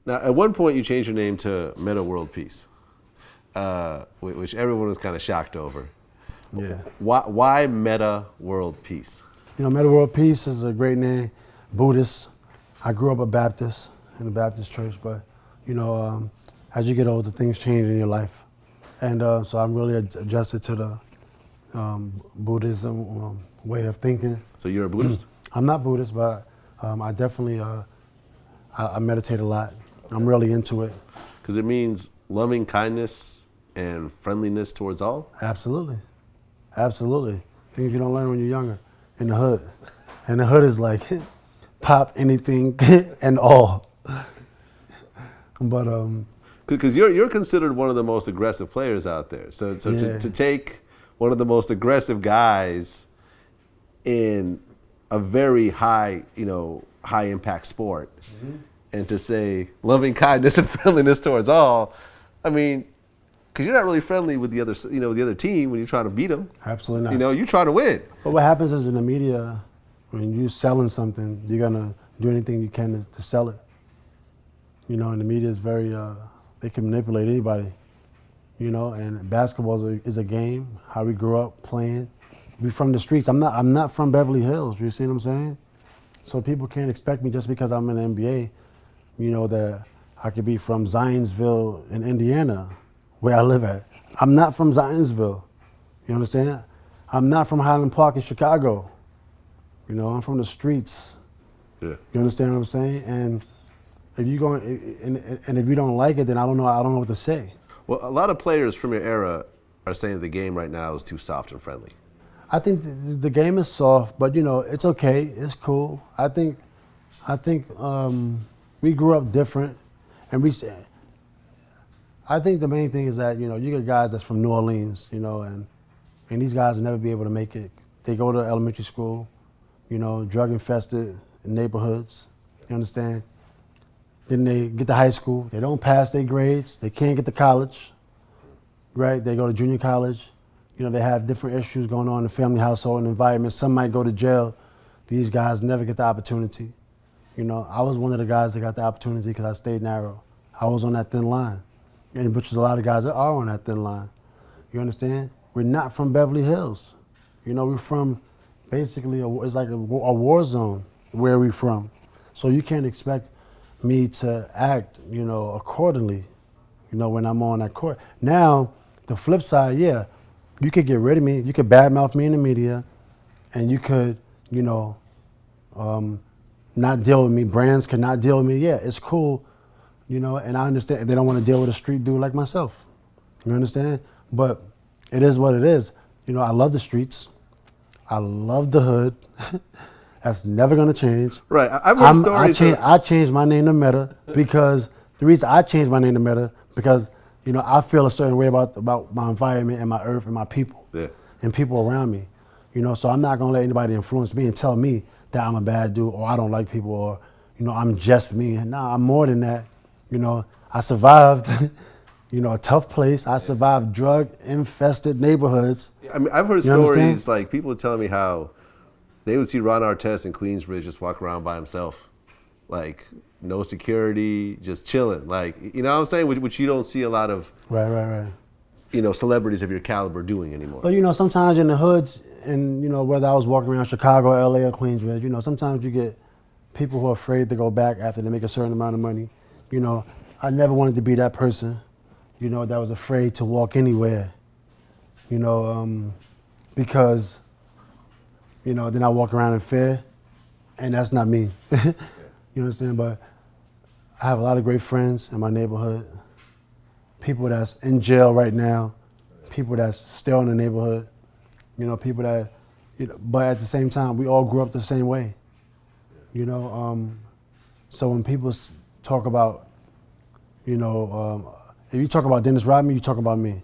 Now, at one point, you changed your name to Metta World Peace, which everyone was kind of shocked over. Yeah. Why Metta World Peace? Metta World Peace is a great name. Buddhist. I grew up a Baptist in the Baptist church, but as you get older, things change in your life, and so I'm really adjusted to the Buddhism way of thinking. So you're a Buddhist? I'm not Buddhist, but I definitely I meditate a lot. I'm really into it. Because it means loving kindness and friendliness towards all? Absolutely. Absolutely. Things you don't learn when you're younger in the hood. And the hood is like pop anything and all. But because you're considered one of the most aggressive players out there. So yeah. to take one of the most aggressive guys in a very high impact sport, and to say loving kindness and friendliness towards all, I mean, because you're not really friendly with the other team when you're trying to beat them. Absolutely not. You're trying to win. But what happens is in the media, when you're selling something, you're gonna do anything you can to sell it. And the media is very, they can manipulate anybody. And basketball is a game. How we grew up playing. We from the streets. I'm not from Beverly Hills. You see what I'm saying? So people can't expect me just because I'm in the NBA. That I could be from Zionsville in Indiana, where I live at. I'm not from Zionsville. You understand? I'm not from Highland Park in Chicago. I'm from the streets. Yeah. You understand what I'm saying? And if you go and if you don't like it, then I don't know what to say. Well, a lot of players from your era are saying the game right now is too soft and friendly. I think the game is soft, but it's okay. It's cool. I think we grew up different, and I think the main thing is that you get guys that's from New Orleans, and these guys will never be able to make it. They go to elementary school, drug infested neighborhoods. You understand? Then they get to high school. They don't pass their grades. They can't get to college, right? They go to junior college. They have different issues going on in the family, household, and environment. Some might go to jail. These guys never get the opportunity. I was one of the guys that got the opportunity because I stayed narrow. I was on that thin line, and which is a lot of guys that are on that thin line. You understand? We're not from Beverly Hills. We're from basically it's like a war zone where we're from. So you can't expect me to act, accordingly, when I'm on that court. Now, the flip side, yeah, you could get rid of me. You could badmouth me in the media, and you could, not deal with me. Brands could not deal with me. Yeah, it's cool, and I understand they don't want to deal with a street dude like myself. You understand? But it is what it is. I love the streets. I love the hood. That's never gonna change. Right. I've heard stories. I changed my name to Metta because the reason I changed my name to Metta because I feel a certain way about my environment and my earth and my people and people around me. So I'm not gonna let anybody influence me and tell me that I'm a bad dude or I don't like people or I'm just me. Nah, I'm more than that. I survived. A tough place. I survived drug-infested neighborhoods. I mean, I've heard stories like people telling me how they would see Ron Artest in Queensbridge just walk around by himself, like no security, just chilling. Like, what I'm saying? Which you don't see a lot of, right. Celebrities of your caliber doing anymore. But sometimes in the hoods, and whether I was walking around Chicago, LA, or Queensbridge, sometimes you get people who are afraid to go back after they make a certain amount of money. I never wanted to be that person, that was afraid to walk anywhere, because, then I walk around in fear, and that's not me. You understand? But I have a lot of great friends in my neighborhood, people that's in jail right now, people that's still in the neighborhood, people that, but at the same time, we all grew up the same way, so when people talk about, if you talk about Dennis Rodman, you talk about me.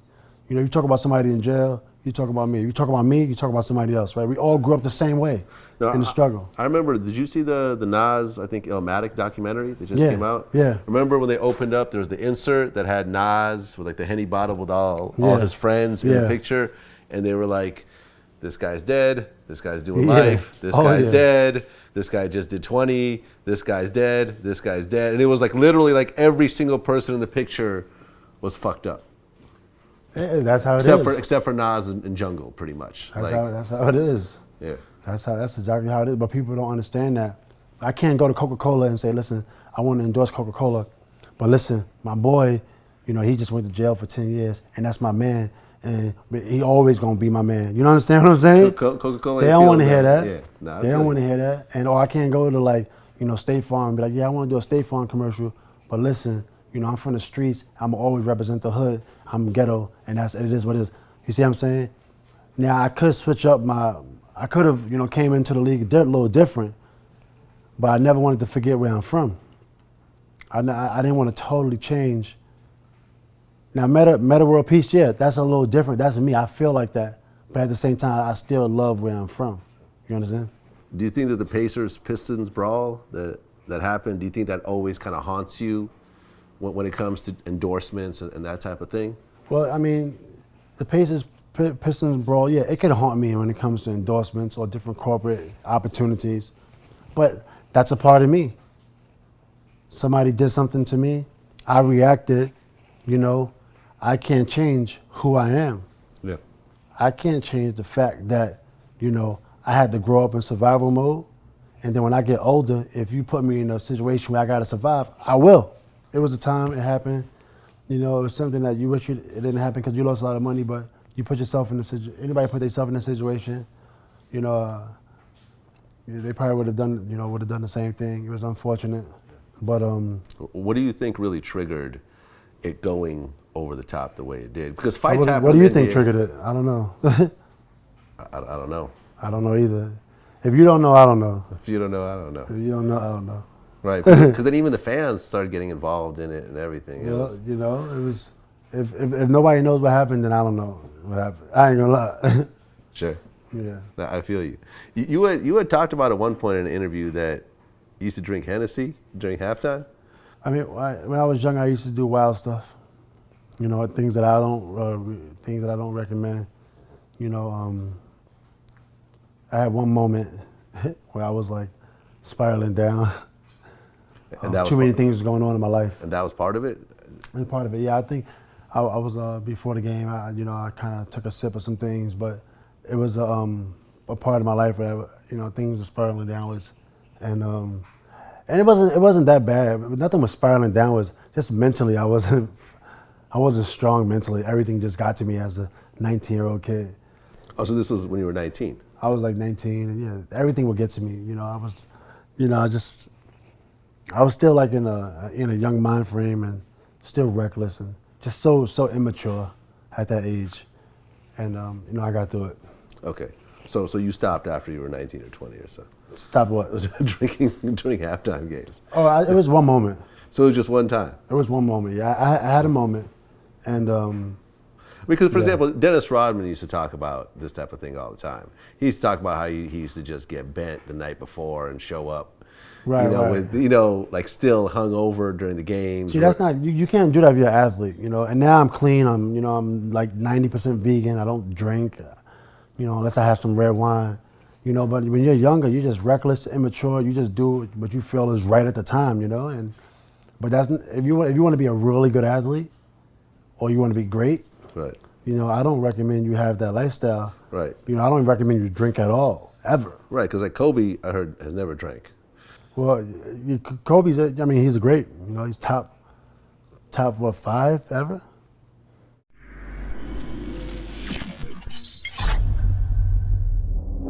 You talk about somebody in jail, you talk about me. You talk about me, you talk about somebody else, right? We all grew up the same way in the struggle. I remember, did you see the Nas, I think, Illmatic documentary that just came out? Yeah. Remember when they opened up, there was the insert that had Nas with like the Henny bottle with all his friends in the picture, and they were like, this guy's dead, this guy's doing life, this guy's dead, this guy just did 20, this guy's dead, this guy's dead. And it was like literally like every single person in the picture was fucked up. Yeah, that's how it except is. Except for Nas and Jungle, pretty much. That's how it is. Yeah. That's exactly how it is. But people don't understand that. I can't go to Coca-Cola and say, listen, I want to endorse Coca-Cola, but listen, my boy, he just went to jail for 10 years, and that's my man, and he always gonna be my man. You understand what I'm saying? Coca-Cola. They don't want to hear that. Yeah. Nah, they don't want to hear that. And I can't go to State Farm and be like, yeah, I want to do a State Farm commercial, but listen, I'm from the streets. I'm always represent the hood. I'm ghetto, and it is what it is. You see what I'm saying? Now I could switch up I could have, came into the league a little different, but I never wanted to forget where I'm from. I didn't want to totally change. Now, Metta World Peace, yeah, that's a little different. That's me. I feel like that. But at the same time, I still love where I'm from. You understand? Do you think that the Pacers-Pistons brawl that happened, do you think that always kind of haunts you when it comes to endorsements and that type of thing? Well, I mean, the Pacers-Pistons brawl, yeah, it can haunt me when it comes to endorsements or different corporate opportunities. But that's a part of me. Somebody did something to me. I reacted, I can't change who I am. Yeah. I can't change the fact that, I had to grow up in survival mode. And then when I get older, if you put me in a situation where I got to survive, I will. It was a time, it happened. It was something that you wish it didn't happen because you lost a lot of money, but you put yourself in a situation, anybody put themselves in a situation, they probably would have done the same thing. It was unfortunate. But what do you think really triggered it going over the top the way it did? Because fights happen. What do you think triggered it? I don't know. I don't know. I don't know either. If you don't know, I don't know. If you don't know, I don't know. If you don't know, I don't know. Right, because then even the fans started getting involved in it and everything. It was. If nobody knows what happened, then I don't know what happened. I ain't gonna lie. Sure. Yeah. No, I feel you. You had talked about at one point in an interview that you used to drink Hennessy during halftime. I mean, when I was young, I used to do wild stuff. Things that I don't recommend. I had one moment where I was like spiraling down. And that too many things going on in my life. And that was part of it? And part of it, yeah. I think I was, before the game, I kind of took a sip of some things, but it was a part of my life where, things were spiraling downwards. And it wasn't that bad. Nothing was spiraling downwards. Just mentally, I wasn't strong mentally. Everything just got to me as a 19-year-old kid. Oh, so this was when you were 19? I was like 19, and yeah, everything would get to me. I was still like in a young mind frame and still reckless and just so immature at that age. And I got through it. Okay. So you stopped after you were 19 or 20 or so? Stop what? Drinking during halftime games. Oh, it was one moment. So it was just one time? It was one moment, yeah. I had a moment. And because, for example, Dennis Rodman used to talk about this type of thing all the time. He used to talk about how he used to just get bent the night before and show up, right. with, like still hung over during the games. See, that's not, you can't do that if you're an athlete, And now I'm clean. I'm like 90% vegan. I don't drink, unless I have some red wine, But when you're younger, you're just reckless, immature. You just do what you feel is right at the time, But if you want to be a really good athlete, or you want to be great. Right. I don't recommend you have that lifestyle. Right. I don't recommend you drink at all, ever. Right, because like Kobe, I heard, has never drank. Well, Kobe's, he's great. He's top 5 ever.